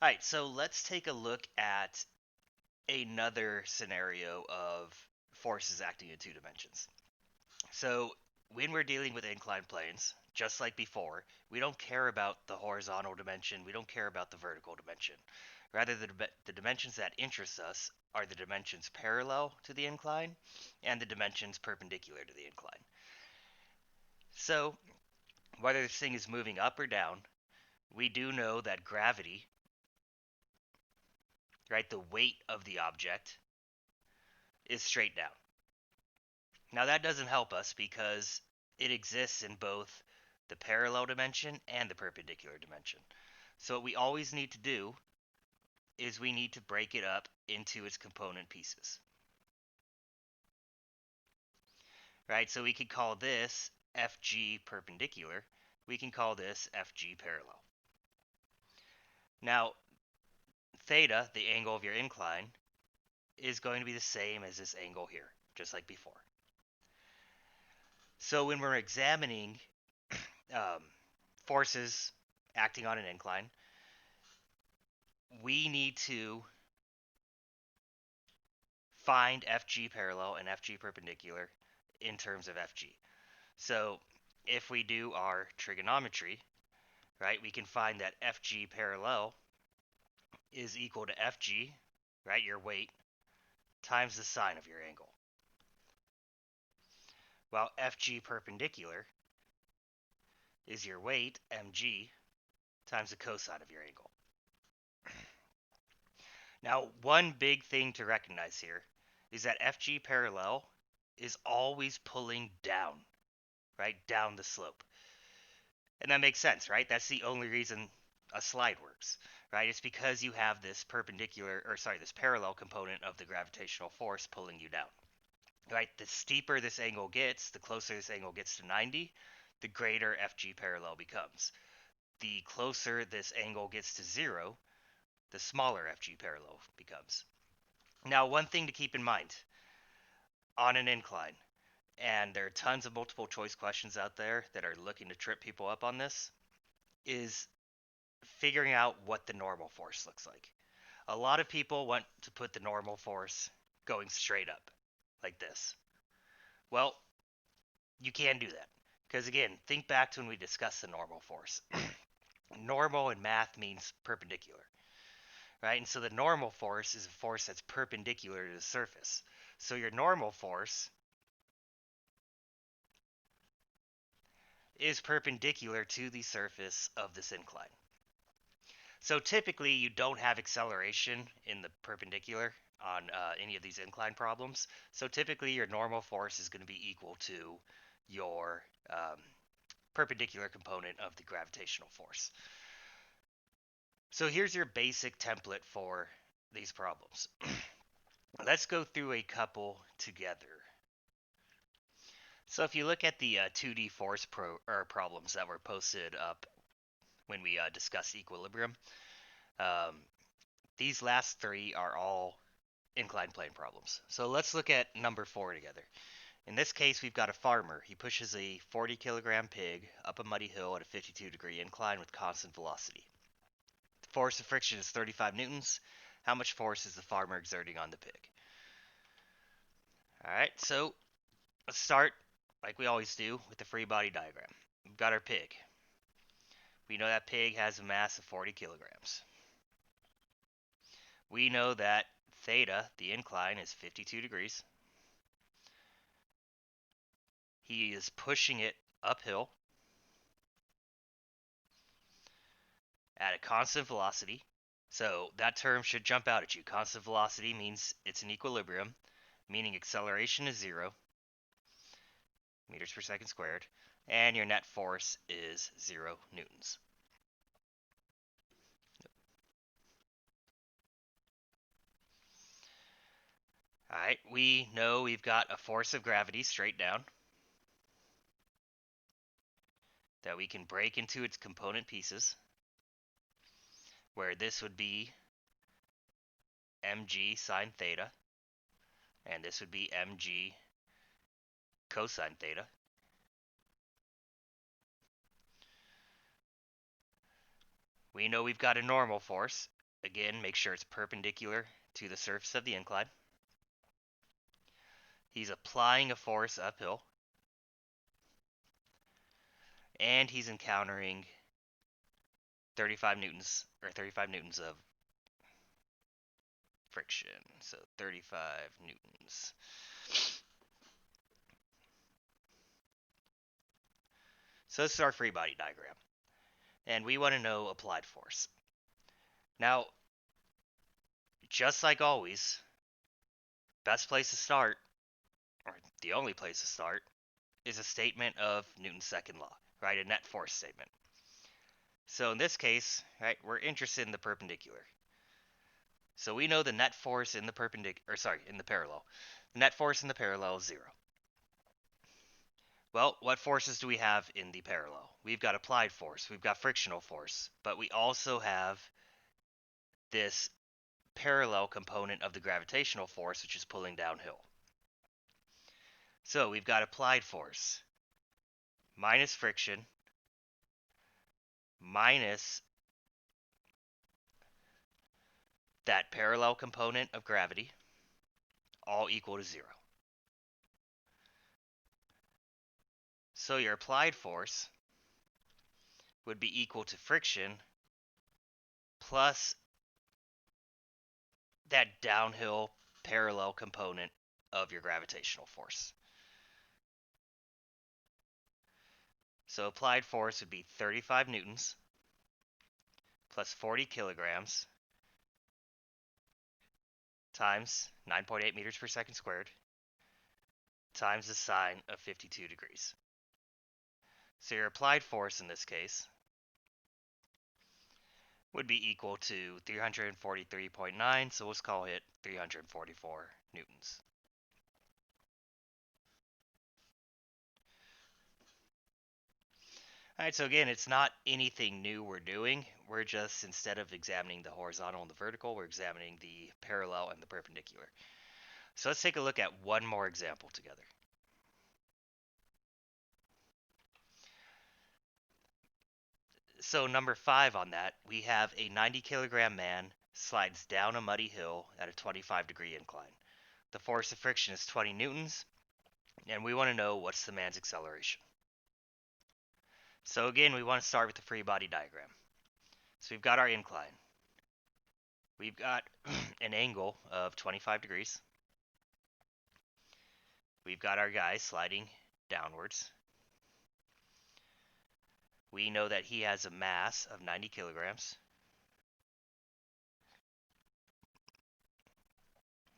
All right, so let's take a look at another scenario of forces acting in two dimensions. So, when we're dealing with inclined planes, just like before, we don't care about the horizontal dimension, we don't care about the vertical dimension. Rather, the dimensions that interest us are the dimensions parallel to the incline and the dimensions perpendicular to the incline. So, whether this thing is moving up or down, we do know that gravity, right, the weight of the object, is straight down. Now, that doesn't help us because it exists in both the parallel dimension and the perpendicular dimension. So, what we always need to do is we need to break it up into its component pieces, right? So, we could call this FG perpendicular, we can call this FG parallel. Now, theta, the angle of your incline, is going to be the same as this angle here, just like before. So, when we're examining um, forces acting on an incline, we need to find FG parallel and FG perpendicular in terms of FG. So if we do our trigonometry, right, we can find that FG parallel is equal to FG, right, your weight, times the sine of your angle. While FG perpendicular is your weight, mg, times the cosine of your angle. Now, one big thing to recognize here is that FG parallel is always pulling down, right, down the slope. And that makes sense, right? That's the only reason a slide works, right? It's because you have this this parallel component of the gravitational force pulling you down, right? The steeper this angle gets, the closer this angle gets to 90, the greater FG parallel becomes. The closer this angle gets to zero, the smaller FG parallel becomes. Now, one thing to keep in mind on an incline, and there are tons of multiple choice questions out there that are looking to trip people up on this, is figuring out what the normal force looks like. A lot of people want to put the normal force going straight up, like this. Well, you can do that. Because again, think back to when we discussed the normal force. Normal in math means perpendicular, right? And so the normal force is a force that's perpendicular to the surface. So your normal force is perpendicular to the surface of this incline. So typically you don't have acceleration in the perpendicular on any of these incline problems. So typically your normal force is going to be equal to your perpendicular component of the gravitational force. So here's your basic template for these problems. Let's go through a couple together. So if you look at the 2D force problems that were posted up when we discussed equilibrium, um, these last three are all inclined plane problems. So let's look at number 4 together. In this case, we've got a farmer. He pushes a 40-kilogram pig up a muddy hill at a 52-degree incline with constant velocity. The force of friction is 35 newtons. How much force is the farmer exerting on the pig? All right, so let's start, like we always do, with the free body diagram. We've got our pig. We know that pig has a mass of 40 kilograms. We know that theta, the incline, is 52 degrees. He is pushing it uphill at a constant velocity. So that term should jump out at you. Constant velocity means it's in equilibrium, meaning acceleration is 0 meters per second squared, and your net force is 0 newtons. All right, we know we've got a force of gravity straight down that we can break into its component pieces, where this would be mg sine theta, and this would be mg cosine theta. We know we've got a normal force, again, make sure it's perpendicular to the surface of the incline. He's applying a force uphill. And he's encountering 35 newtons of friction. So 35 newtons. So this is our free body diagram. And we want to know applied force. Now, just like always, best place to start, or the only place to start, is a statement of Newton's second law, right? A net force statement. So in this case, right, we're interested in the perpendicular. So we know the net force in the in the parallel. The net force in the parallel is 0. Well, what forces do we have in the parallel? We've got applied force, we've got frictional force, but we also have this parallel component of the gravitational force, which is pulling downhill. So we've got applied force minus friction minus that parallel component of gravity, all equal to 0. So your applied force would be equal to friction plus that downhill parallel component of your gravitational force. So applied force would be 35 newtons plus 40 kilograms times 9.8 meters per second squared times the sine of 52 degrees. So your applied force in this case would be equal to 343.9, so let's call it 344 newtons. Alright, so again, it's not anything new we're doing. We're just, instead of examining the horizontal and the vertical, we're examining the parallel and the perpendicular. So let's take a look at one more example together. So number 5 on that, we have a 90 kilogram man slides down a muddy hill at a 25-degree incline. The force of friction is 20 newtons, and we want to know what's the man's acceleration. So again, we want to start with the free body diagram. So we've got our incline. We've got an angle of 25 degrees. We've got our guy sliding downwards. We know that he has a mass of 90 kilograms.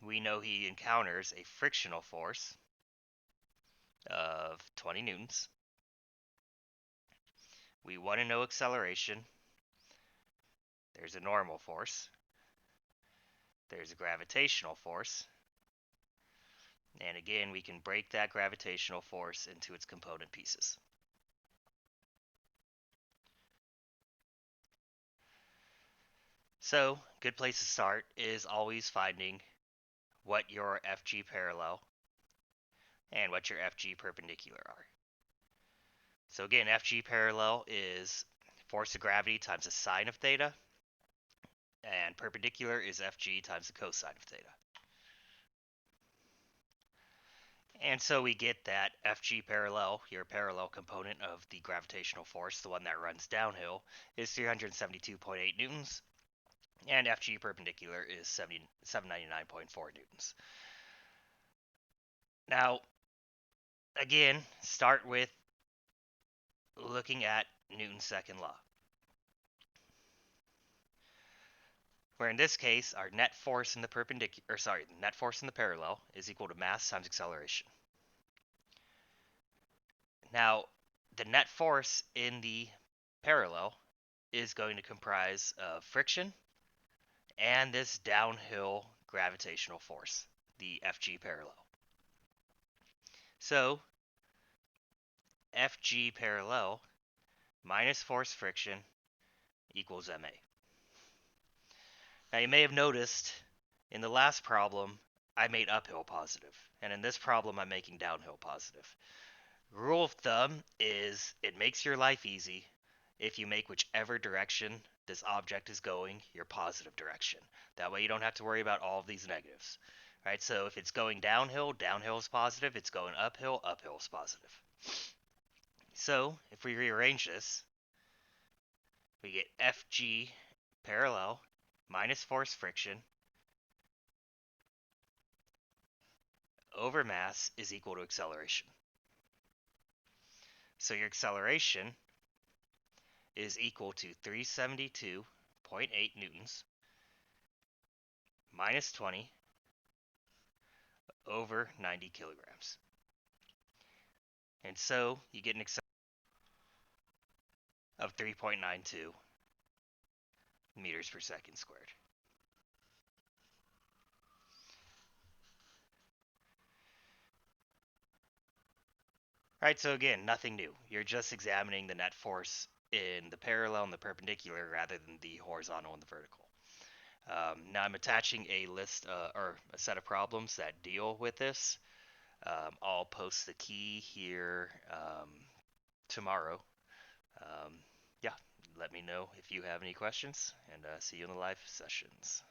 We know he encounters a frictional force of 20 newtons. We want to know acceleration. There's a normal force. There's a gravitational force. And again, we can break that gravitational force into its component pieces. So, good place to start is always finding what your FG parallel and what your FG perpendicular are. So again, FG parallel is force of gravity times the sine of theta, and perpendicular is FG times the cosine of theta. And so we get that FG parallel, your parallel component of the gravitational force, the one that runs downhill, is 372.8 newtons, and FG perpendicular is 799.4 newtons. Now, again, start with looking at Newton's second law, where in this case our net force in the net force in the parallel is equal to mass times acceleration. Now, the net force in the parallel is going to comprise of friction and this downhill gravitational force, the FG parallel. So, FG parallel minus force friction equals ma. Now, you may have noticed in the last problem I made uphill positive, and in this problem I'm making downhill positive. Rule of thumb is it makes your life easy if you make whichever direction this object is going your positive direction. That way you don't have to worry about all of these negatives. Right? So if it's going downhill, downhill is positive. It's going uphill, uphill is positive. So if we rearrange this, we get Fg parallel minus force friction over mass is equal to acceleration. So your acceleration is equal to 372.8 newtons minus 20 over 90 kilograms. And so you get an acceleration of 3.92 meters per second squared. Right, so again, nothing new. You're just examining the net force in the parallel and the perpendicular rather than the horizontal and the vertical. Now I'm attaching a list or a set of problems that deal with this. I'll post the key here tomorrow. Yeah, let me know if you have any questions, and see you in the live sessions.